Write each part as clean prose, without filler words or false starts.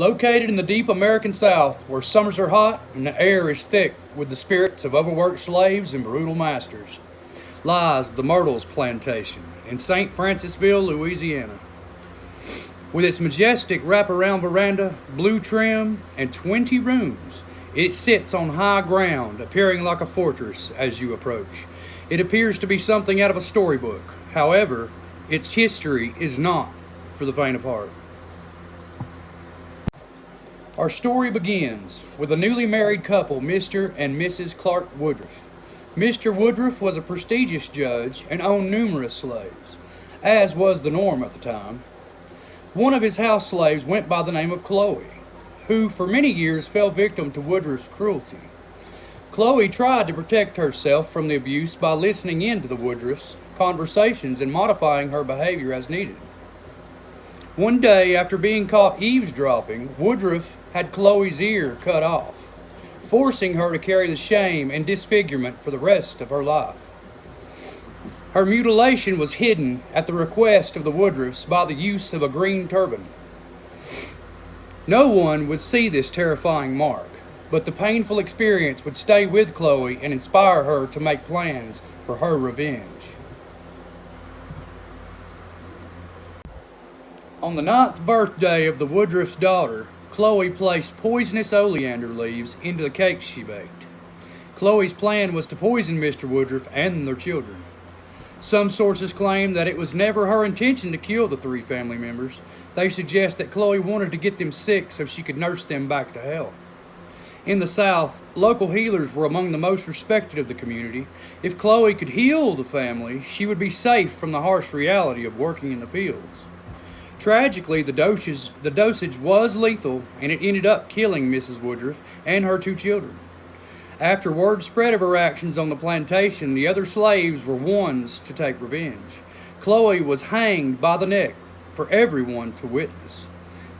Located in the deep American South, where summers are hot and the air is thick with the spirits of overworked slaves and brutal masters, lies the Myrtle's Plantation in St. Francisville, Louisiana. With its majestic wraparound veranda, blue trim, and 20 rooms, it sits on high ground, appearing like a fortress as you approach. It appears to be something out of a storybook. However, its history is not for the faint of heart. Our story begins with a newly married couple, Mr. and Mrs. Clark Woodruff. Mr. Woodruff was a prestigious judge and owned numerous slaves, as was the norm at the time. One of his house slaves went by the name of Chloe, who for many years fell victim to Woodruff's cruelty. Chloe tried to protect herself from the abuse by listening in to the Woodruffs' conversations and modifying her behavior as needed. One day, after being caught eavesdropping, Woodruff had Chloe's ear cut off, forcing her to carry the shame and disfigurement for the rest of her life. Her mutilation was hidden at the request of the Woodruffs by the use of a green turban. No one would see this terrifying mark, but the painful experience would stay with Chloe and inspire her to make plans for her revenge. On the 9th birthday of the Woodruff's daughter, Chloe placed poisonous oleander leaves into the cake she baked. Chloe's plan was to poison Mr. Woodruff and their children. Some sources claim that it was never her intention to kill the 3 family members. They suggest that Chloe wanted to get them sick so she could nurse them back to health. In the South, local healers were among the most respected of the community. If Chloe could heal the family, she would be safe from the harsh reality of working in the fields. Tragically, the dosage was lethal, and it ended up killing Mrs. Woodruff and her 2 children. After word spread of her actions on the plantation, the other slaves were ones to take revenge. Chloe was hanged by the neck for everyone to witness,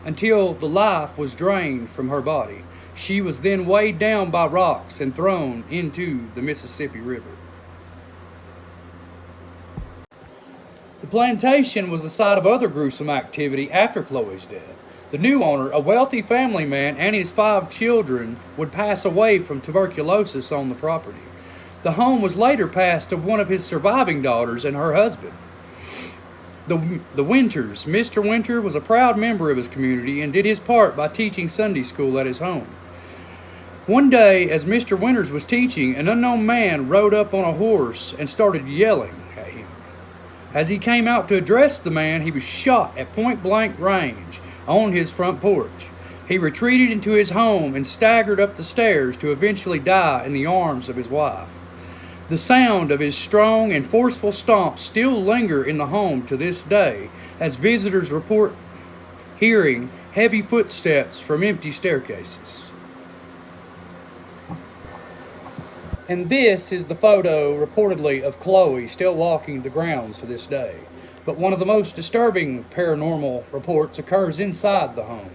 until the life was drained from her body. She was then weighed down by rocks and thrown into the Mississippi River. The plantation was the site of other gruesome activity after Chloe's death. The new owner, a wealthy family man, and his 5 children would pass away from tuberculosis on the property. The home was later passed to one of his surviving daughters and her husband. The Winters. Mr. Winter was a proud member of his community and did his part by teaching Sunday school at his home. One day, as Mr. Winters was teaching, an unknown man rode up on a horse and started yelling at him. As he came out to address the man, he was shot at point-blank range on his front porch. He retreated into his home and staggered up the stairs to eventually die in the arms of his wife. The sound of his strong and forceful stomps still linger in the home to this day, as visitors report hearing heavy footsteps from empty staircases. And this is the photo, reportedly, of Chloe still walking the grounds to this day. But one of the most disturbing paranormal reports occurs inside the home.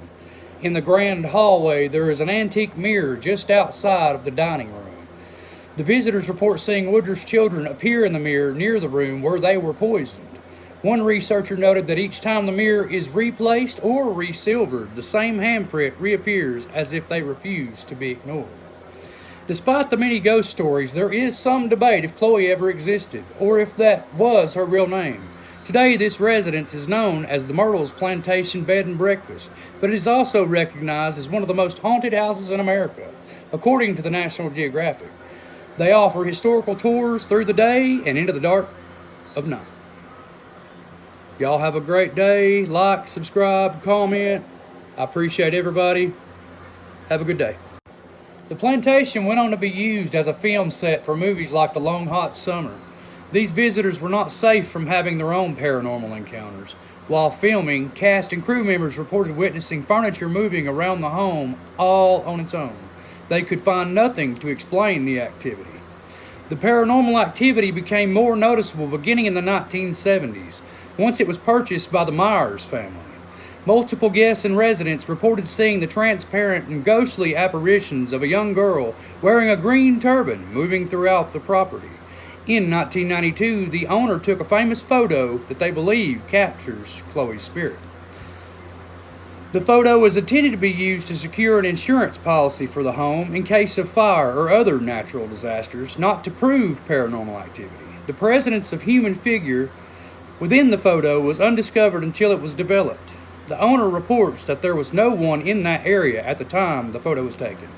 In the grand hallway, there is an antique mirror just outside of the dining room. The visitors report seeing Woodruff's children appear in the mirror near the room where they were poisoned. One researcher noted that each time the mirror is replaced or resilvered, the same handprint reappears as if they refuse to be ignored. Despite the many ghost stories, there is some debate if Chloe ever existed, or if that was her real name. Today, this residence is known as the Myrtle's Plantation Bed and Breakfast, but it is also recognized as one of the most haunted houses in America, according to the National Geographic. They offer historical tours through the day and into the dark of night. Y'all have a great day. Like, subscribe, comment. I appreciate everybody. Have a good day. The plantation went on to be used as a film set for movies like The Long Hot Summer. These visitors were not safe from having their own paranormal encounters. While filming, cast and crew members reported witnessing furniture moving around the home all on its own. They could find nothing to explain the activity. The paranormal activity became more noticeable beginning in the 1970s, once it was purchased by the Myers family. Multiple guests and residents reported seeing the transparent and ghostly apparitions of a young girl wearing a green turban moving throughout the property. In 1992, the owner took a famous photo that they believe captures Chloe's spirit. The photo was intended to be used to secure an insurance policy for the home in case of fire or other natural disasters, not to prove paranormal activity. The presence of human figure within the photo was undiscovered until it was developed. The owner reports that there was no one in that area at the time the photo was taken.